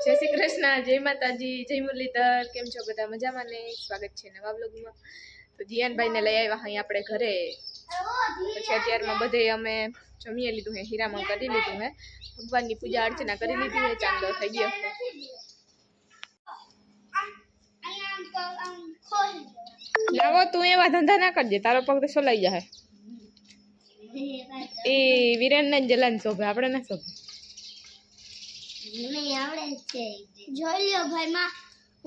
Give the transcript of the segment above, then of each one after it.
જય શ્રી કૃષ્ણ, જય માતાજી, જય મુરલીધર. કેમ છો બધા? મજામાં ને? સ્વાગત છે નવા બ્લોગમાં. તો જીયાનભાઈ ને લઈ આવ્યા અહીં આપણે ઘરે. પછી અત્યારમાં બધે અમે જમી લીધું હે, હીરામણ કરી લીધું હે, ભગવાનની પૂજા અર્ચના કરી લીધી હે, ચાંદલો થઈ ગયો છે. લાવો તું એવા ધંધા ના કરજે, તારો પગ તો સોલાઈ જાય. એ વિરેન ને જલાન શોભે, આપણે ના શોભે. જોઈ લ્યો ભાઈ માં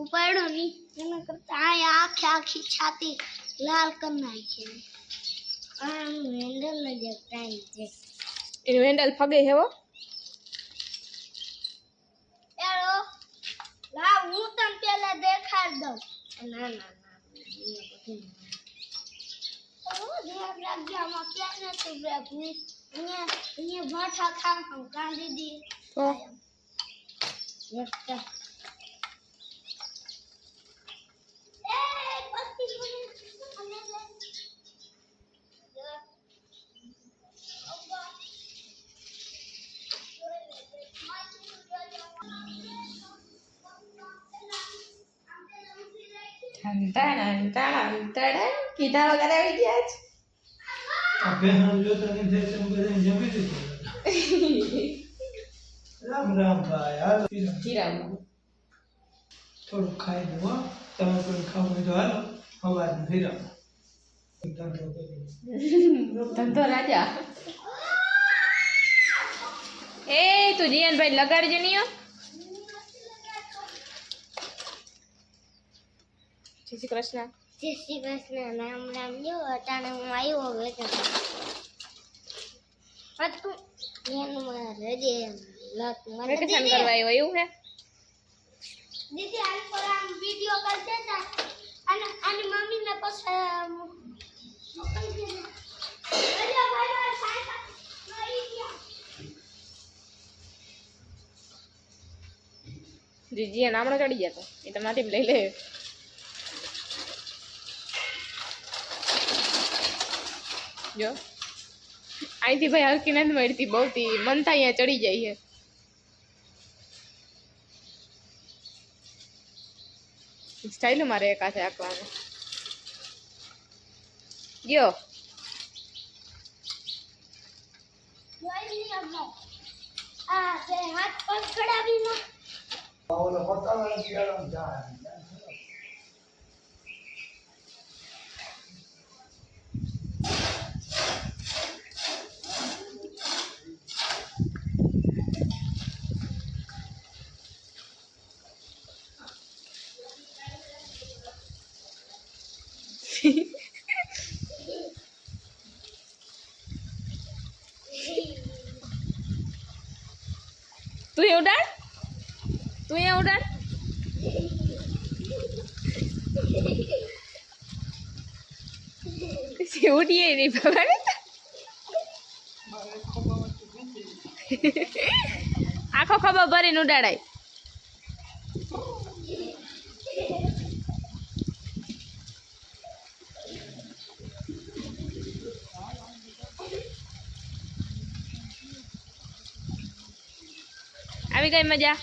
ઉપાડો ની એના કરતા આ આખી છાતી લાલ કરી નાખી. હેન્ડલ ને જે ટાઈમ છે એનું હેન્ડલ ફગે હેવો. એલો લાવ હું તને પેલા દેખાડ દઉં. ના ના ના ધ્યાન રાખજો, આમાં ક્યાં નથી બ્રેક અહીંયા ભાઠા ખામ કાંદી દી કીધા વગર આવી ગયા છે. રામ રામ ભાઈ, હાલો હીરામણ થોડું ખાઈ દો. તમે કોઈ ખાવું હોય તો હાલો સવારનું હીરામણ. ધંધો રાજા. એ તું જીયાનભાઈ લગાડજે નહીં. જય શ્રી કૃષ્ણ. જય શ્રી કૃષ્ણ. રામ રામ. જો અટાણે હું આવ્યો વેકેશન વેકેશન કરવા આવ્યો એવું હે. દીદી આલ પર આમ વિડિયો કર દેતા અને આની મમ્મી ને પછી મોકલી દે. અરે ભાઈ સાયકલ લઈ ગયા. જીજી નામનો ચડી જતો એ તો માટી લઈ લે. જો અહીંથી ભાઈ હલકી નથી મળતી, બહુથી મનતા અહીંયા ચડી જાય છે. સ્ટાઇલ મારે એક હાથે આંકવાનું ગયો. જોઈ લીધો આ તે હાથ પર ખડાવી નો ઓલો પતાવાનો શિયાળો જાય. તું એ ઉડાડ, તું એ ઉડાડ. ઉડીએ નહીં ભગવાન. આખો ખબર ભરીને ઉડાડાય. આવી ગઈ મજા.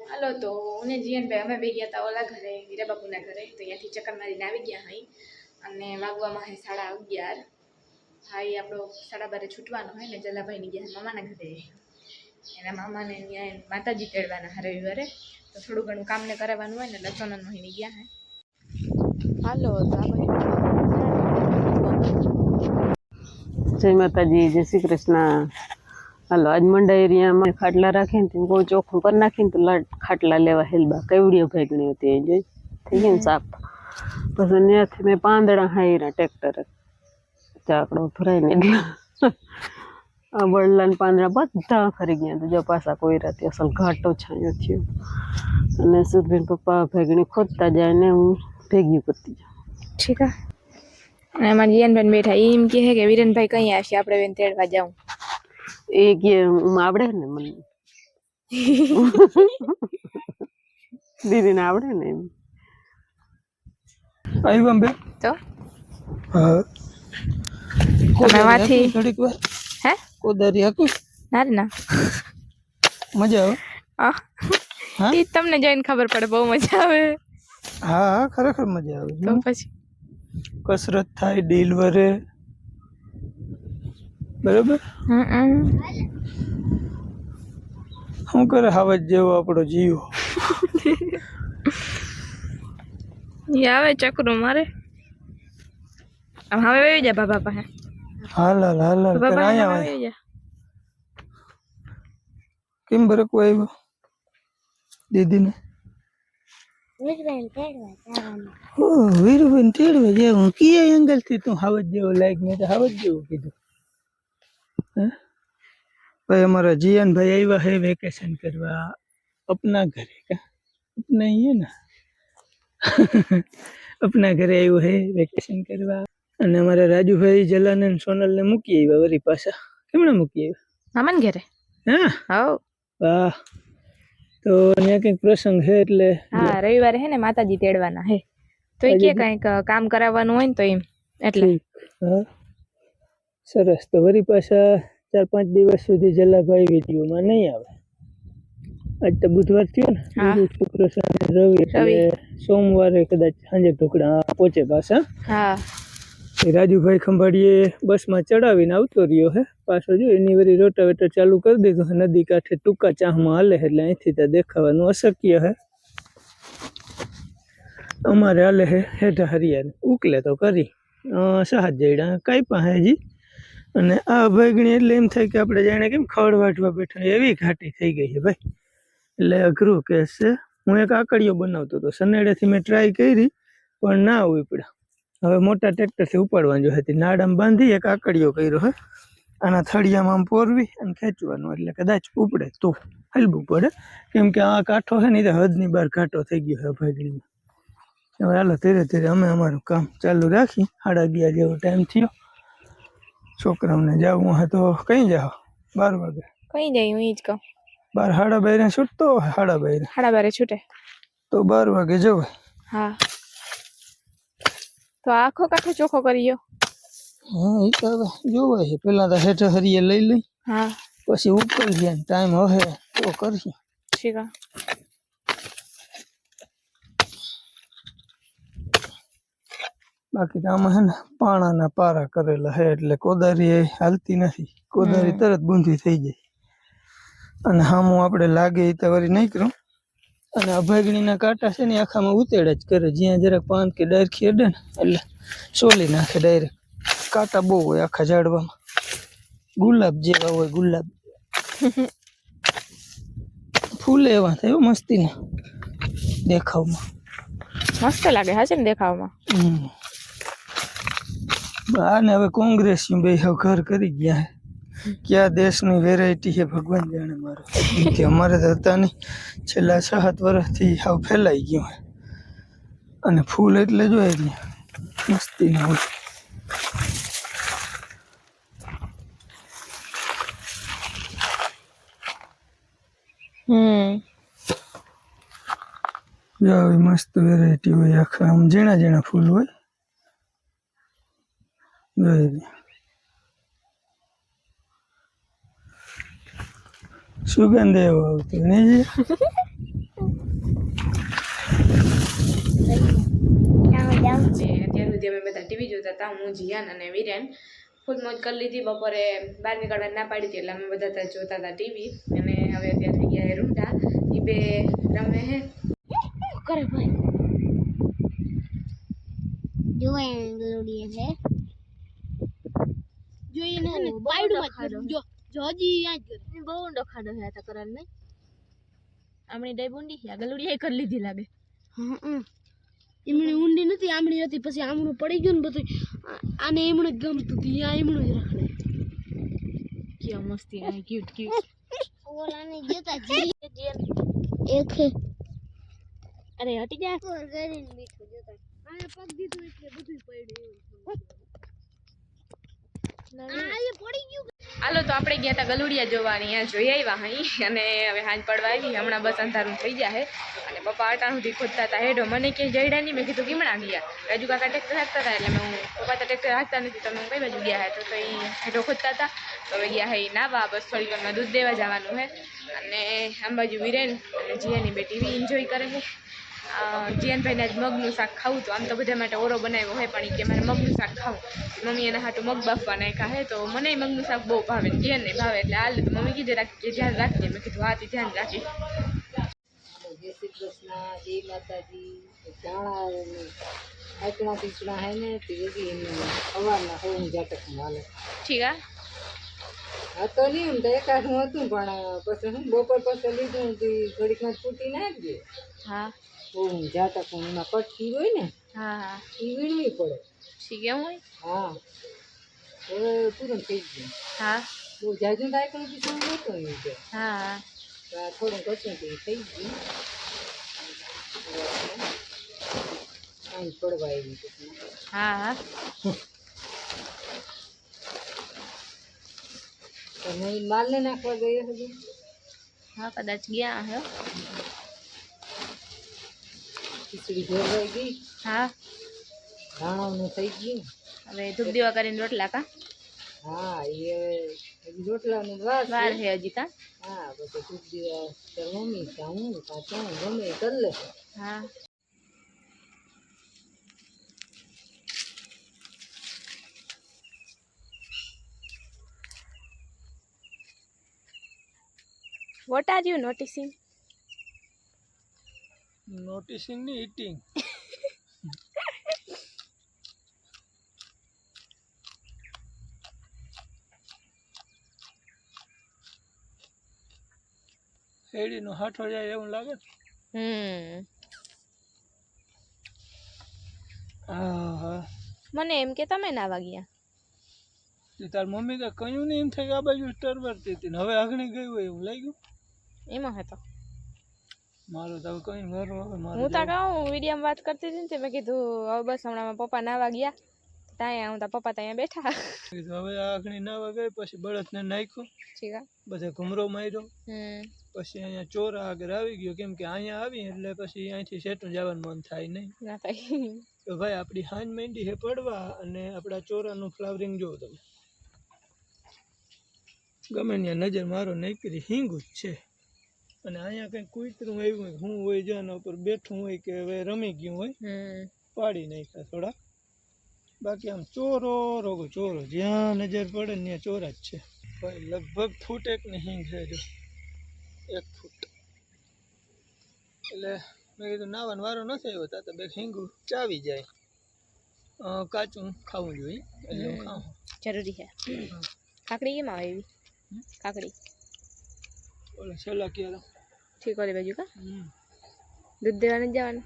હાલો તો હું ને જીયનભાઈ અમે બી ગયા હતા ઓલા ઘરે, હીરાબાપુના ઘરે. તો અહીંયાથી ચક્કર મારીને આવી ગયા અહીં અને વાગવામાં હે 11:30. ભાઈ આપણો 12:30 છૂટવાનો હોય ને જલાભાઈની ગયા મામાના ઘરે. એના મામાને ત્યાં માતાજી તેડવાના રવિવારે, તો થોડું ઘણું કામને કરાવવાનું હોય ને એટલે સોનન મોહિની ગયા હે. હાલો તો જય માતાજી, જય શ્રી કૃષ્ણ. હાલો આજ મંડા એરિયામાં ખાટલા રાખીને બહુ ચોખ્ખું કરી નાખીને તો ખાટલા લેવા હેલબા કેવડીઓ ભેગણી હતી. જોઈ થઈ ગઈ ને સાફ. પછી ત્યાંથી મેં પાંદડા હાઈરા ટ્રેક્ટરે ચાકડો ભરાઈને એટલે આ બળલા ને પાંદડા બધા ખરી ગયા. તો જો પાછા કોઈ રાતે અસલ ઘાટો છાંયો થયો અને સુધીર પપ્પા ભેગણી ખોદતા જાય ને હું ભેગી કરતી જાઉં. ઠીક. અને અમારા જીયાનભાઈ બેઠા ઈ એમ કહે કે વિરેનભાઈ કઈ આવશે આપણે બેન તેડવા જાઉં. એ કે આવડે ને મને દીદીને આવડે ને એમ. આવ્યા બે તો હા તમે વાથી થોડીક વાર હે કોદારી હાકું ના રે ના મજા આવે. હા ઈ તમને જોઈને ખબર પડે બહુ મજા આવે. હા હા ખરેખર મજા આવે તો પછી કસરત થાય ડીલ વરે બરાબર. શું કરે હાવજ જેવો આપણો જીવો ઈ આવે ચકરું મારે આમ હવે વેવી જા બાબા પાસે. હાલ હાલ હાલ હાલ બાબા પાસે અહીંયા વેવી જા. કેમ બરકુ આવ્યો દીદીને વીરબેન તેડવા જેવું કયા એંગલ થી તું હાવજ જેવો લાયક મેં તો હાવજ જેવું કીધું. ભાઈ અમારા જીયાનભાઈ આવ્યા હે વેકેશન કરવા अपना घरे का अपना ही है ना अपना ઘરે આવ્યો હે વેકેશન કરવા. અને અમારા રાજુભાઈ જલાને સોનલ ને મૂકી આવ્યા વરી પાછા. કેમણે મૂકી આવ્યા? મામાને ઘરે. હા હાઉ વાહ. તો અહીંયા કંઈક પ્રસંગ છે એટલે હા રવિવારે હે ને માતાજી તેડવાના હે તો એ કે કંઈક કામ કરાવવાનું હોય ને તો એમ એટલે હા સરસ. તો વરી પાછા 4-5 દિવસ સુધી જલાભાઈ વિડીયોમાં નહીં આવે. આજ તો બુધવાર થયો ને ગુરુ શુક્ર શનિ રવિ એટલે સોમવારે કદાચ સાંજે ઢોકળા પહોંચે પાછા. હા રાજુભાઈ ખંભાળીએ બસમાં ચડાવીને આવતો રહ્યો હે પાછો. જો એની વરી રોટાવેટર ચાલુ કરી દીધું છે. નદી કાંઠે ટૂંકા ચાહમાં હાલે એટલે અહીંથી ત્યાં દેખાવાનું અશક્ય હે. અમારે હાલે હે હેઠા હરિયાને ઉકલે તો કરી સહાજ જઈડા કાંઈ પાસે હજી. અને આ ભાગણી એટલે એમ થાય કે આપણે જાણે કેમ ખડ વાટવા બેઠા એવી ઘાટી થઈ ગઈ છે ભાઈ. એટલે અઘરું કેસ છે. હું એક આકડીઓ બનાવતો હતો સનેડેથી મેં ટ્રાય કરી પણ ના ઉપડ્યા. હવે મોટા ટ્રેક્ટરથી ઉપાડવાનું હતી. નાડામાં બાંધી એક આકડીઓ કર્યો હે. આના થળિયામાં આમ પોરવી અને ખેંચવાનું એટલે કદાચ ઉપડે તો હલવું પડે. કેમ કે આ કાંઠો છે ને એ હદની બહાર ઘાટો થઈ ગયો છે ભાગણીમાં. હવે હાલો ધીરે ધીરે અમે અમારું કામ ચાલુ રાખી. 11:30 જેવો ટાઈમ થયો. છોકરાઓને જવું હોય તો કઈ જાઓ 12 વાગે કઈ જાય હું ઈ જ કહું. 12-12:30 છૂટતો 12:30 12:30 છૂટે તો 12 વાગે જવાય. હા તો આખો કાઠો ચોખ્ખો કર્યો. હા એ તો હવે જોવાય છે. પેલા તો હેઠે હરીએ લઈ લઈ હા પછી ઉકળીએ ટાઈમ હવે તો કરીએ. ઠીક બાકી તો આમાં હે ને પાણાના પારા કરેલા હે એટલે કોદારી હાલતી નથી. કોદારી તરત બૂંધી થઈ જાય. અને હામું આપણે લાગે એ તો વળી નહીં કરું. અને અભાગણીના કાંટા છે ને આખામાં ઉતેડ જ કરે. જ્યાં જરાક પાન કે ડાયર ખેડે ને એટલે સોલી નાખે ડાયરેક્ટ. કાંટા બહુ હોય આખા ઝાડવામાં. ગુલાબ જેવા હોય ગુલાબ. ફૂલ એવા થાય મસ્તીના દેખાવમાં. મસ્ત લાગે હા છે ને દેખાવમાં. આને હવે કોંગ્રેસી બે હવે ઘર કરી ગયા હે. ક્યાં દેશની વેરાયટી છે ભગવાન જાણે. મારો કે અમારે તો હતા નહીં. છેલ્લા 6-7 વર્ષથી હાવ ફેલાઈ ગયું હે. અને ફૂલ એટલે જોઈ ને મસ્તીના હોય. જો મસ્ત વેરાયટી હોય આખા આમ ઝીણા ઝીણા ફૂલ હોય. જોઈ સુગંધ એવો આવતો નહીં. અત્યાર સુધી અમે બધા ટીવી જોતા હતા. હું જીયાન અને વિરેન ફૂલ મોજ કરી લીધી. બપોરે બહાર નીકળવા ના પાડી હતી એટલે અમે બધા ત્યાં જોતા હતા ટીવી. અને હવે અત્યારે થઈ ગયા રૂંડા. એ બે રમે હે કરે ભાઈ જોઈ ગલુડી છે જોઈને ને બાયડું ખાડો જો જોજી યાદ કરે બહુ ઊંડો ખાડો છે આ કરાલ ને આમણી ડાઈ બુંડી છે. ગલુડી એ કરી લીધી લાગે. એમણે ઊંડી નથી આમણી હતી. પછી આમણું પડી ગયું ને બધું. આને એમણે ગમતું હતું આ એમણું જ રખડે. કેવા મસ્તી આ ક્યુટ ક્યુટ. ઓલાને જોતા જી એક અરે હટી જા કરીને મીઠું જોતા આ પગ દીધું એટલે બધું પડ્યું. આ એ પડી ગયું. હાલો તો આપણે ગયા હતા ગલુડિયા જોવાની, અહીંયા જોઈ આવ્યા અહીં, અને હવે હાંજ પડવા આવી, હમણાં બસ અંધારું થઈ જાય. અને પપ્પા અટાણ સુધી ખોદતા હતા હેડો, મને ક્યાંય જઈડા નહીં. મેં કીધું કેમણા ગયા, રાજુ કાકા ટ્રેક્ટર હાંકતા હતા, એટલે હું પપ્પા તો ટ્રેક્ટર હાંકતા નથી, તો હું કઈ બાજુ ગયા હે, તો એ હેડો ખોદતા હતા. તો હવે ગયા હે નાવા, બસ થોડી વારમાં દૂધ દેવા જવાનું હે. અને આમ બાજુ વિરેન અને જીયાની બેટી બી એન્જોય કરે છે. જીયાનભાઈને આજ મગનું શાક ખાવું, તો આમ તો બધા માટે ઓરો બનાવ્યો હોય, પણ એ કે મારે મગનું શાક ખાવું. મમ્મી એના હાટું મગ બાફવા નાખ્યા હે, તો મને મગનું શાક બહુ ભાવે, જીયાનને ભાવે, એટલે હાલ તો મમ્મી કીધે રાખી કે ધ્યાન રાખજે. મેં કીધું હા, ધ્યાન રાખી. જય શ્રી કૃષ્ણ, જય માતાજી. જાણા આટલા પીછડા હે ને તે વેગી સવારના હું જાટકમાં હાલે. ઠીક આ હતો નહીં એમ તો એકાદ હું હતું, પણ પછી હું બપોર પછી લીધું તે ઘડીકમાં ફૂટી નાખજે. હા હું જાટક એમાં કટકી હોય ને હા હા એ વીણવી પડે. ઠીક એમ હોય. હા હવે પૂરું થઈ ગયું. હા બહુ જાજુ થાય પણ પીછું નહોતો એવું કે હા થોડું કચું તો થઈ ગયું. કાંઈ પડવા આવી પછી હા હા તમે માલને નાખવા ગયો હજુ હા કદાચ ગયા હે. ખીચડી ભેરવાઈ ગઈ, હા ધાણાનું થઈ ગયું. હવે ધૂપ દીવા કરીને રોટલા કા હા એ હજી રોટલાની વાત વાર છે. છે હજી કા. હા પછી દૂધ દીવા તાર મમ્મી કાં હું કાં ત્યાં ગમે એ કરી લેશે. હા What are you noticing? નોટિસિંગ ની ઈટિંગ. હેડીનો હાથો જાય એવું લાગે. હા મને એમ કે તમે નાવા ગયા. તાર મમ્મી તો કયું નહીં એમ થાય કે આ બાજુ ટરબરતી હતી ને હવે આગળ ગઈ હોય એવું લાગ્યું. એમાં હતો મારું તો હવે કઈ વારો હવે હું મારું તો કહું વિડીયોમાં વાત કરતી હતી ને તે મેં કીધું હવે બસ હમણાં પપ્પા નાવા ગયા, ત્યાં હું તો પપ્પા ત્યાં બેઠા. કીધું હવે આગળ નાવા ગઈ, પછી બળદને નાખ્યો, ઠીક આ. બધે ઘુમરો માર્યો, પછી અહીંયા ચોરા આગળ આવી ગયો. કેમ કે અહીંયા આવી એટલે પછી અહીંથી સેટું જવાનું મન થાય નહીં. ના થાય. તો ભાઈ આપણી હાંજ માંડી હે પડવા, અને આપણા ચોરાનું ફ્લાવરિંગ જોવો તમે, ગમે ત્યાં નજર મારો નીકળી હિંગું જ છે. અને અહીંયા કંઈક કૂતરું આવ્યું હોય, હું હોય જેના ઉપર બેઠું હોય કે હવે રમી ગયું હોય, પાડી નાખ્યા થોડા. બાકી આમ ચોરો રોગો ચોરો, જ્યાં નજર પડે ને ત્યાં ચોરા જ છે ભાઈ. લગભગ ફૂટ એક ની હિંગ છે, જો 1 ફૂટ. એટલે મેં કીધું નાવાનો વારો નથી આવ્યો, તા તો બે હિંગું ચાવી જાય. કાચું ખાવું જોઈએ એટલે હું ખાઉં. જરૂરી છે. કાકડી કેમ આવે એવી કાકડી? ઓલે છેલ્લા ક્યારે ઠીક ઓલી બાજુ કા દૂધ દેવા નથી જવાનું?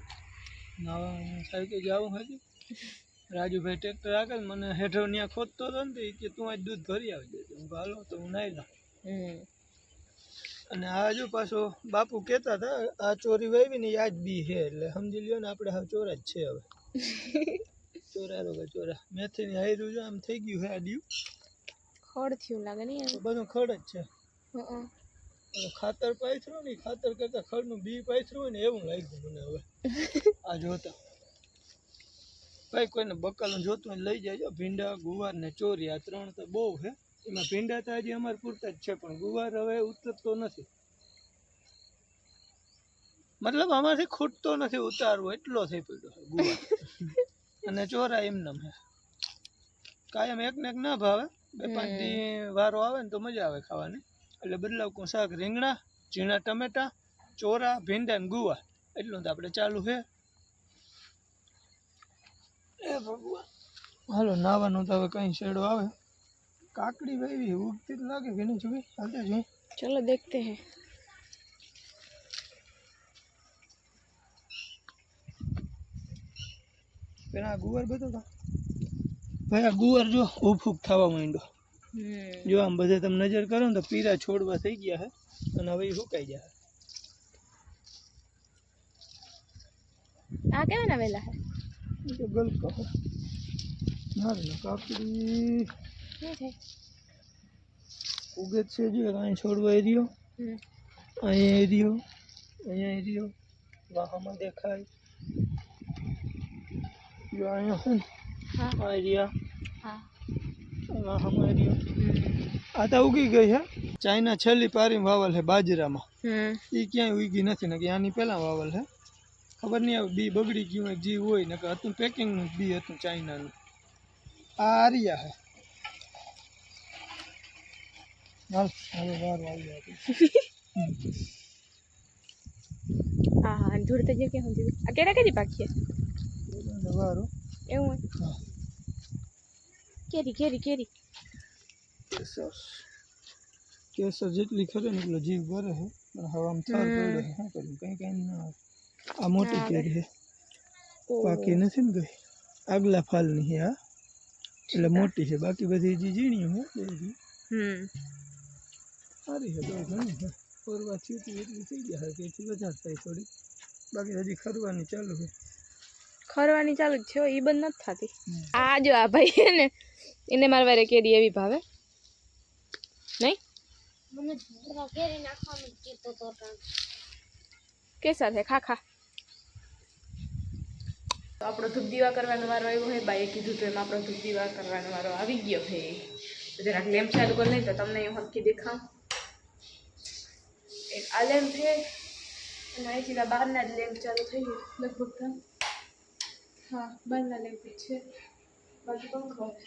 નાવા થાય કે જાવું હજી. રાજુભાઈ ટ્રેક્ટર આગળ મને હેઠળ ત્યાં ખોદતો હતો ને, કે તું આજ દૂધ ભરી આવી દેજો. હું હાલો તો હું નાઈ લઉં. અને આ જો પાછો બાપુ કહેતા હતા આ ચોરી વાવી ને યાદ બી છે, એટલે સમજી લ્યો ને આપણે હવે ચોરા જ છે. હવે ચોરા રોગા ચોરા. મેથી ની હાયરું જો આમ થઈ ગયું છે આડ્યું, ખડ થયું લાગે નહીં બધું ખડ જ છે. ખાતર પાથરું ને ખાતર કરતા ખડનું બી પાથરું હોય ને એવું લાગ્યું મને હવે આ જોતા. ભાઈ કોઈને બકાલું જોતું હોય લઈ જાય. ભીંડા, ગુવાર ને ચોરી, આ 3 તો બહુ છે. એમાં ભીંડા તો હજી અમારે પૂરતા જ છે, પણ ગુવાર હવે ઉતરતો નથી. મતલબ આમાંથી ખૂટતો નથી ઉતારવો, એટલો થઈ પડ્યો છે ગુવાર. અને ચોરા એમને હે કાયમ એક ને એક ના ભાવે. 2-5 દી વારો આવે ને તો મજા આવે ખાવાની. એટલે બદલાવ કો શાક, રીંગણા, ઝીણા ટમેટા, ચોરા, ભીંડા ને ગુવાર, એટલું તો આપણે ચાલુ છે. એ ભગવાન, હાલો નાવાનું તો હવે કઈ શેડો આવે. કાકડી વાવી ઉગતી જ લાગે કે નહીં જોઈ હાલતે જોઈ. ચલો દેખતે હે. પેલા ગુવાર બતાવતા ભાઈ, આ ગુવાર જો ઉફૂક થવા માંડ્યો. જો આમ બધે તમે નજર કરો ને તો પીરા છોડવા થઈ ગયા છે, અને હવે સુકાઈ જાય. આ કેવા ના વેલા હે? તો ગલકો ના કાકડી શું થાય? ઉગે જ છે જો અહીં છોડવા એરિયો, અહીંયા એરિયો, અહીંયા એરિયો, વાહમાં દેખાય જો અહીંયા હું હા આ એરિયા, હા વાહમાં એરિયો આ તો ઉગી ગઈ છે. ચાઇના છેલ્લી પારી વાવલ છે બાજરામાં, એ ક્યાંય ઉગી નથી ને કે આની પહેલાં વાવલ છે. ખબર નહીં આવે બી બગડી ગયું હોય જીવ હોય ને કે હતું પેકિંગનું બી હતું ચાઇનાનું. આ આરિયા છે. હાલ હવે વાર વાવી આપી. હા હા ધૂળ તો જે કે સમજી આ કેરા કેરી પાકી વારો એવું હોય હા કેરી કેરી કેરી કેસર કેસર જેટલી ખરે ને એટલો જીવ ભરે છે પણ હવે આમ થાર પડ્યો છે. શું કરું કંઈ કંઈ ના આવે. આ મોટી કેરી છે પાકી નથી ને ગઈ, આગલા ફાલની છે આ એટલે મોટી છે. બાકી બધી જે ઝીણી છે બધી સારી છે, બહુ ઘણી છે. ફોરવા થયું એટલી થઈ ગયા છે તેથી વધારે થાય થોડી, બાકી હજી ખરવાની ચાલુ છે. ખરવાની ચાલુ જ છે એ બંધ નથી થતી. આ જો આ ભાઈ છે ને એને મારવારે કેરી એવી ભાવે નહીં. મને ઝૂંપડા ઘેરી નાખવાનું કીધું તો કેસર છે ખા ખા. તો આપણો ધૂપ દીવા કરવાનો વારો આવ્યો છે. બાઈએ કીધું તો એમાં આપણો ધૂપ દીવા કરવાનો વારો આવી ગયો છે. તો જરાક લેમ્પ ચાલુ કરી નહીં તો તમને એ હરખી દેખાવ. એક આ લેમ્પ છે અને અહીંથી બહારના જ લેમ્પ ચાલુ થઈ ગયું લગભગ. હા બહારના લેમ્પ જ છે, બાકી પંખો છે.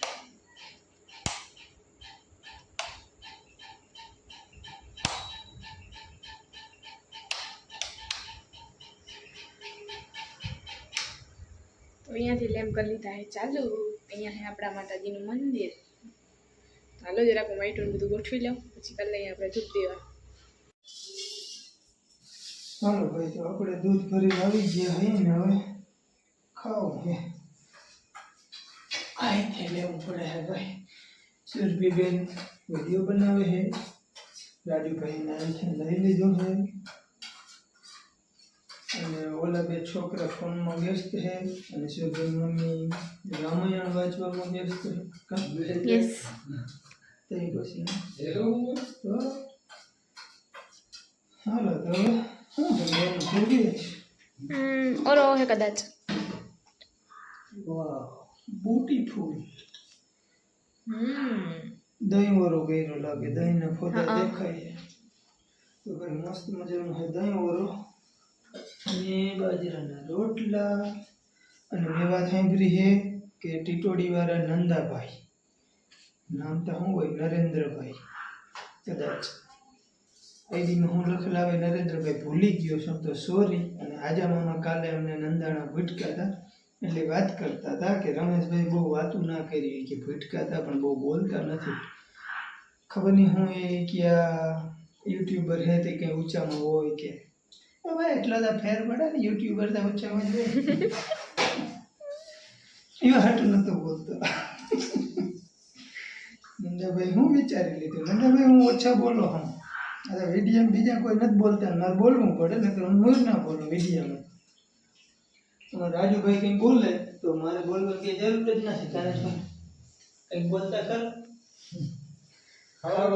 તો અહીંયાથી લેમ્પ કરી લીધા છે ચાલુ. અહીંયા છે આપણા માતાજીનું મંદિર. હાલો જરાક હું માઇટું બધું ગોઠવી લઉં પછી કરી લઈએ આપણે ધૂપ દેવા. ચાલો ભાઈ, તો આપણે દૂધ ભરી આવી ગયા હઈએ ને હવે ખાવું છે. અહીંથી લેવું પડે છે ભાઈ. સુરભીબેન વિડીયો બનાવે છે, રાજુભાઈને અહીંથી લઈ લીધો છે અને ઓલા બે છોકરા ફોનમાં વ્યસ્ત છે અને સુરભીની મમ્મી રામાયણ વાંચવામાં વ્યસ્ત છે. યસ તે પછી તો હાલો તો શું કરવાનું જોઈએ છે. ઓરો હે કદાચ. વાહ બ્યુટીફુલ. દહીં વાળો ગયરો લાગે, દહીંના ફોટા દેખાય તો ભાઈ મસ્ત મજાનો છે દહીં વાળો અને બાજરાના રોટલા. અને મેં વાત સાંભળી છે કે ટીટોડી વાળા નંદાભાઈ, નામ તો શું હોય નરેન્દ્રભાઈ કદાચ, આઈડીમાં હું લખેલા આવે નરેન્દ્રભાઈ, ભૂલી ગયો છું તો સોરી. અને આજે મામા કાલે અમને નંદાણા ભૂટકા હતા એટલે વાત કરતા હતા કે રમેશભાઈ બહુ વાતું ના કરી કે ભૂટકા હતા પણ બહુ બોલતા નથી. ખબર નહીં હું એ કે આ યુટ્યુબર હે તે કંઈ ઊંચામાં હોય કે હવે એટલા તો ફેર પડે ને યુટ્યુબર તો ઊંચામાં જ હોય. એવા હાટું નહોતો બોલતો. નંદાભાઈ હું વિચારી લીધું, નંદાભાઈ હું ઓછા બોલો હા અરે વિડીયામાં બીજા કોઈ નથી બોલતા, મારે બોલવું પડે ને તો હું ના બોલું વિડીયામાં. રાજુભાઈ કંઈ બોલે તો મારે બોલવાની કંઈ જરૂર જ નથી. કારણ કે કંઈક બોલતા ખરા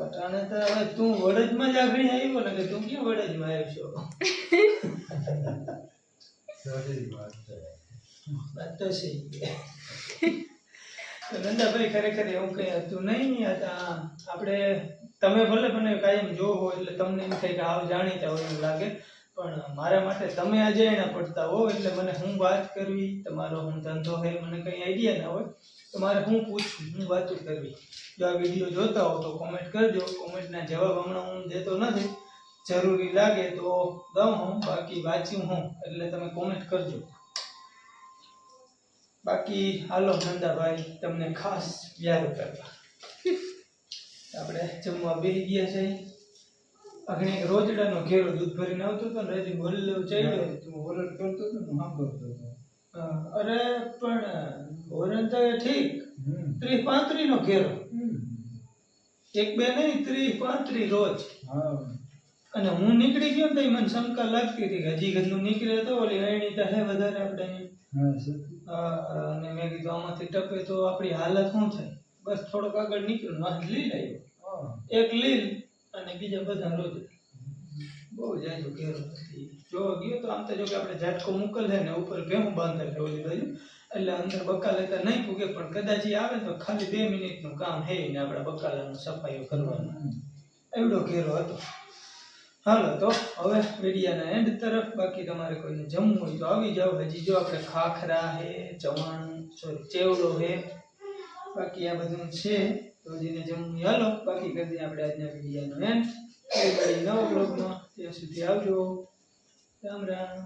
અટાણે તો હવે તું વડજમાં જ આગળ આવ્યો ને કે તું ક્યાં વડજમાં આવ્યો છો. વાત તો છે. નંદાભાઈ ખરેખર એવું કંઈ હતું નહીં. આપણે તમે ભલે મને કાયમ જોવો એટલે તમને એમ થાય કે આવ જાણીતા હોય એવું લાગે, પણ મારા માટે તમે અજાણ્યા પડતા હો એટલે મને હું વાત કરવી, તમારો હું ધંધો હોય મને કંઈ આઈડિયા ના હોય તો મારે હું પૂછવું, હું વાતો કરવી. જો આ વિડીયો જોતા હો તો કોમેન્ટ કરજો. કોમેન્ટના જવાબ હમણાં હું દેતો નથી, જરૂરી લાગે તો દઉં હું, બાકી વાંચ્યું હું એટલે તમે કોમેન્ટ કરજો. બાકી હાલો નંદાભાઈ તમને ખાસ યાદ કરવા આપણે જમવા બેસી ગયા છે. અગ્નિ રોજડાનો ઘેરો દૂધ ભરીને આવતો હતો ને રજી બોલ્યો ચાલ્યો તું હોરણ કરતો હતો ને સાંભળતો હતો. અરે પણ હોરણ તો ઠીક 30-35 નો ઘેરો, એક બે નહીં 30-35 રોજ. અને હું નીકળી ગયો ને તો મને શંકા લાગતી હતી કે હજી ઘરનું નીકળે તો ઓલી અણી તો હે વધારે આપણે અને મેં કીધું આમાંથી ટપે તો આપણી હાલત શું થાય, બસ થોડોક આગળ નીકળ્યું વાંધ લીલ આવ્યો, એક લીલ અને બીજા બધા રોજ બહુ જાજો ઘેરો નથી. જોવા ગયો તો આમ તો જો કે આપણે ઝાટકો મોકલે ને ઉપર ભેહું બાંધેલ છે ઓલી બાજુ, એટલે અંદર બકા લેતા નહીં પૂગે, પણ કદાચ એ આવે તો ખાલી 2 મિનિટનું કામ હે ને આપણે બકાલાનું સફાઈઓ કરવાનું, એવડો ઘેરો હતો. હાલો તો હવે વિડીયાના એન્ડ તરફ. બાકી તમારે કોઈને જમવું હોય તો આવી જાઓ. હજી જો આપણે ખાખરા હે, ચવાણું સોરી ચેવડો હે, બાકી આ બધું છે તો હજીને જમવું. હાલો બાકી કરી દઈએ આપણે આજના વિડીયાનો એન્ડ. નવો બ્લોગમાં ત્યાં સુધી આવજો. રામ રામ.